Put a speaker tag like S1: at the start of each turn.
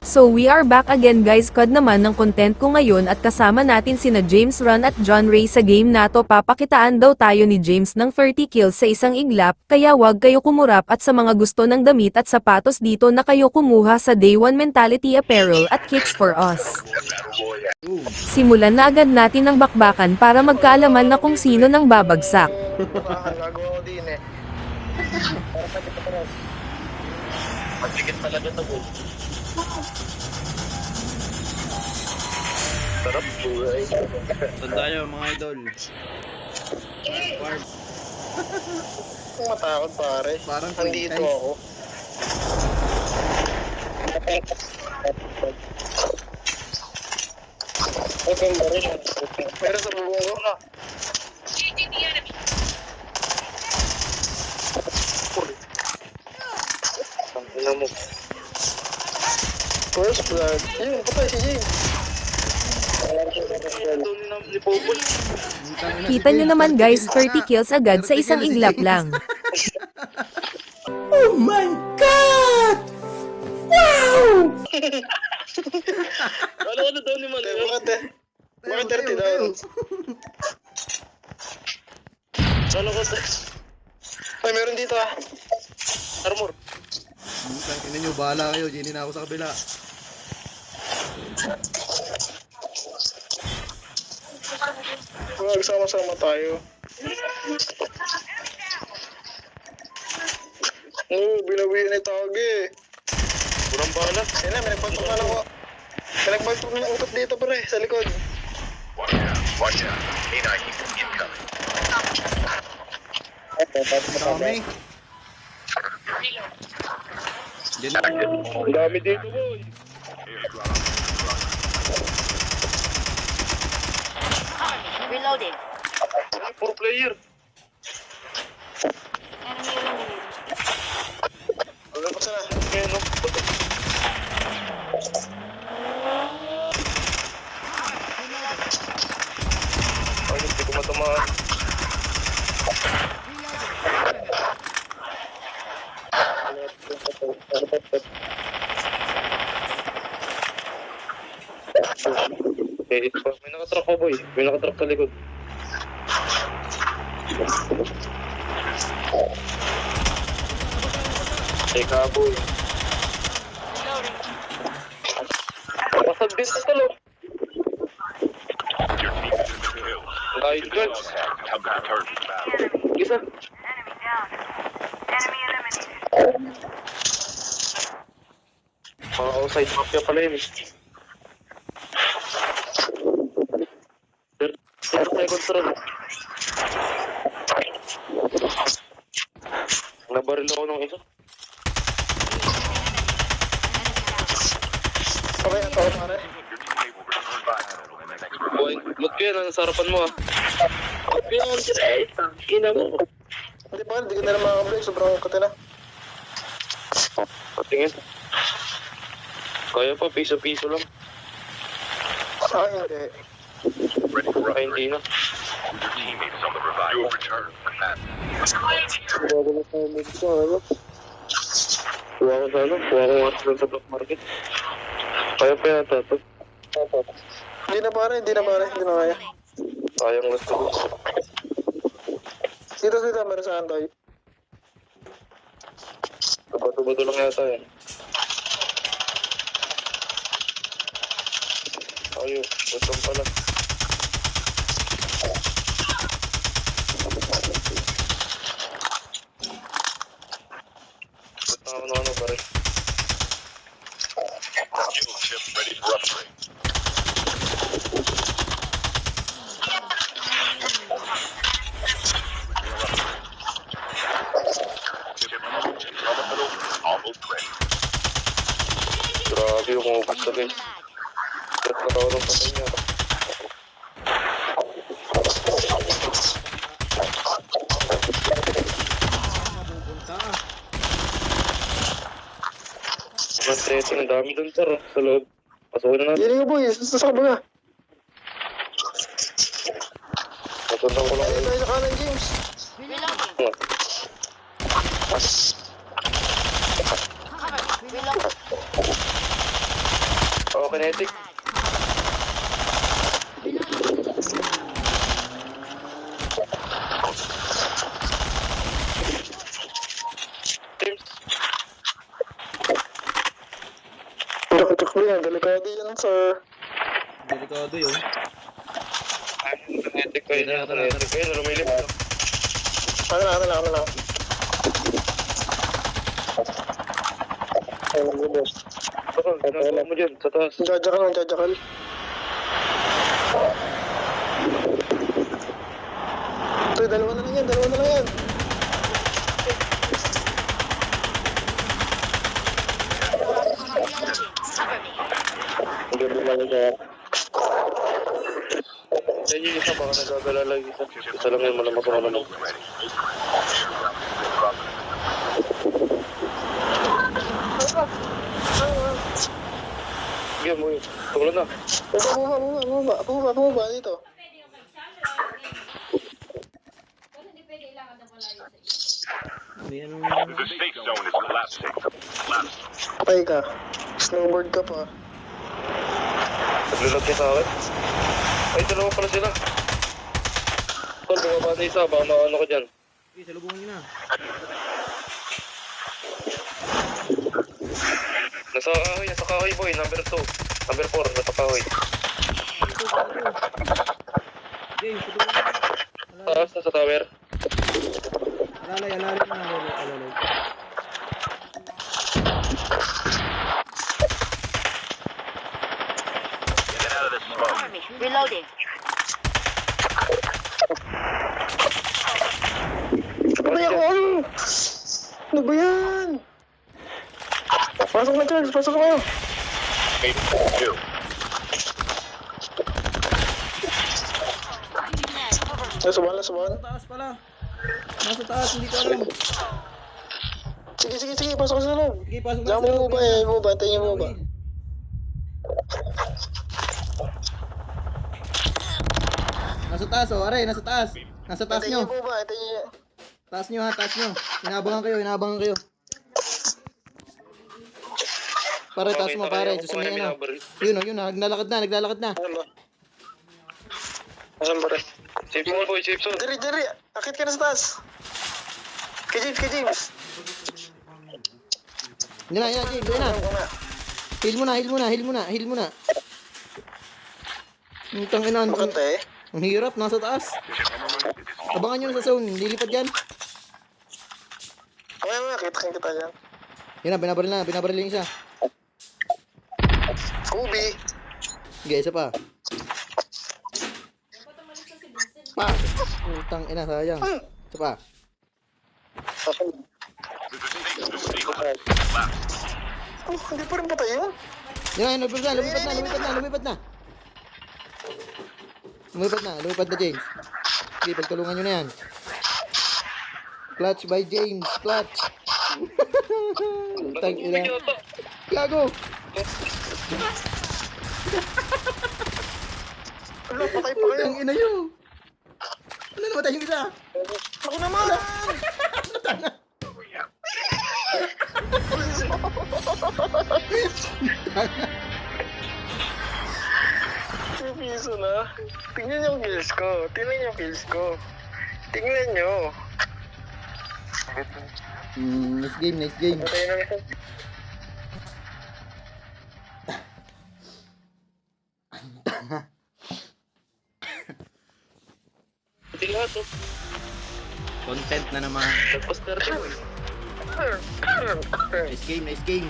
S1: So we are back again guys, cod naman ng content ko ngayon at kasama natin sina James Ron at John Ray sa game na to. Papakitaan daw tayo ni James ng 30 kills sa isang iglap, kaya wag kayo kumurap at sa mga gusto ng damit at sapatos dito na kayo kumuha sa Day 1 Mentality Apparel at Kicks for Us. Simulan na agad natin ang bakbakan para magkaalaman na kung sino nang babagsak.
S2: Gagawa ko din eh. Magigit talaga ito po. Sarap buhay.
S3: Saan tayo mga idol? Farm.
S2: Kung matakot pare.
S3: Parang
S2: nandito
S3: quick time.
S2: ako. Pero sa bubong ko na. Ina mo. First blood. Yun, patay si James.
S1: Kita nyo naman guys, 30 kills agad sa isang iglap lang.
S4: Oh my God! Wow!
S2: Ano daw ni Mali? Bakit 30 daw? Solo ko sa... Ay, meron dito ah. Armor.
S3: Ina nyo, bahala kayo. Gini na ako sa kabila.
S2: Magsama-sama tayo. Binawihan ni Tage. Kurang bala. Yan na, may nagpagpag na ako. May nagpagpag na utot dito pare, sa likod.
S5: Watch out. A9 incoming.
S3: Dami. Diyan na.
S2: Ang dami dito boy.
S6: Reloading.
S2: Puro player.
S6: Enemy eliminated.
S2: Wala pa sana. Ngayon no. Ay, hindi ko matamaan. Eh, may nakatrack ko boy. May nakatrack sa likod. Teka boy. Pasag din sa talo. Ay, guys.
S5: Have been returned to battle.
S2: Isa. Mga outside mafia pala yun. 30 seconds rin. Nabaril ako ng isa. Okay, ito ako pare. Boy, look yun, ang sarapan mo ah. Look yun, straight. Ina mo. Hindi pa, hindi ka na lang makakablik. Sobrang kati na. Patingin. Kaya pa, piso-piso lang. Ah, hindi.
S5: Ready for
S2: Ay, hindi na.
S5: your teammates on the revive. You have returned to battle.
S2: Bago na tayo medyo, ano? Kuha ko sa ano? Kuha ko nga doon sa black market. Kaya pa yata ito. Hindi na pare, hindi na kaya. Sayang gusto ko. Dito, meron saan tayo? Bato-bato lang yata yan. Ayun, batong pala. Ba't ako na ano pare?
S5: Fuel ship ready for upgrade. Almost ready.
S2: Grabe yung umubos na guys. Ba't nakaw ng patay niya? Mas tracing, ang dami dun sir, sa loob. Pasukin na natin. Hindi nga boy, sasama na. Nasundan ko lang. Ay, tayo sa kanan, James.
S6: Reloading.
S2: Pas.
S6: Reload.
S2: Panetic. James. Tutok yan, delikado yan, sir.
S3: Delikado yun.
S2: Panetic ko yun,
S3: Tara,
S2: panetic ko yun, lumilip. Ano lang. Ay, mag-boss. Ginagawa mo dyan, sa taas. Jajakal. Ito, dalawa na lang yan.
S6: Cover me.
S2: Ang ganda lang yan. Yan yung isa, baka nagagala lang isa. Isa lang yun, malamas ako naman. Sige mo yun. Tulo na. Bumaba dito.
S3: May ano
S5: The safe zone is collapsing.
S2: Patay ka. Snowboard ka pa. Naglulog ka sa akin? Ay, dalawa pala sila. Tol, bumaba na isa. Baka maano ka dyan.
S3: Okay, salubungin nyo na.
S2: Nasa kahoy boy. Number 2. Number 4. Nasa kahoy.
S3: James, salubungin nyo.
S2: Taas, nasa tower.
S3: Alalay na. Alalay.
S5: Get out of this smoke.
S6: Cover me. Reloading.
S2: Ano yan? Ano ba yan? Pasok na Charles, pasok na.
S5: Eight, two.
S6: Cover me.
S2: Subuhan.
S3: Nasa taas pala. Nasa taas, hindi ko alam.
S2: Sige, pasok sa loob.
S3: Sige, pasok na.
S2: Diyan mo ba, tayo mo ba?
S3: Nasa taas, oh, aray, nasa taas. Nasa taas
S2: Tayo
S3: nyo.
S2: mo ba, tayo.
S3: Taas nyo ha, taas nyo. Inabangan kayo. Pare, taas mo, pare. Susunod na. Yun, naglalakad na.
S2: Ano? Asan ba rin? Safe zone boy, safe zone. Dari, akit ka na sa taas. Kay James.
S3: Yun na, James, yun na. Heal mo na. Ang ina,
S2: Bakit eh?
S3: ang hirap, nasa taas. Abangan nyo na sa zone, lilipad yan.
S2: Mamaya, kita yan.
S3: Yun na, binabaril yung isa.
S2: Kubi.
S3: Sige, isa pa. Pa! Utang ina, sayang. Isa pa.
S2: Oh, hindi pa rin patay yun.
S3: Yan, lumipat na, James. Sige, pagtulungan nyo na yan. Clutch by James, clutch. Utang ina. Gago!
S2: Ano, patay pa kayo.
S3: Utang ina nyo! Ano namatay yung isa?
S2: Ako naman! Yung piso na. Tingnan yung kills ko. Tingnan nyo.
S3: Nice game.
S2: Patay na isa. Hindi lahat oh.
S3: Content na naman.
S2: Tapos 30
S3: Nice game.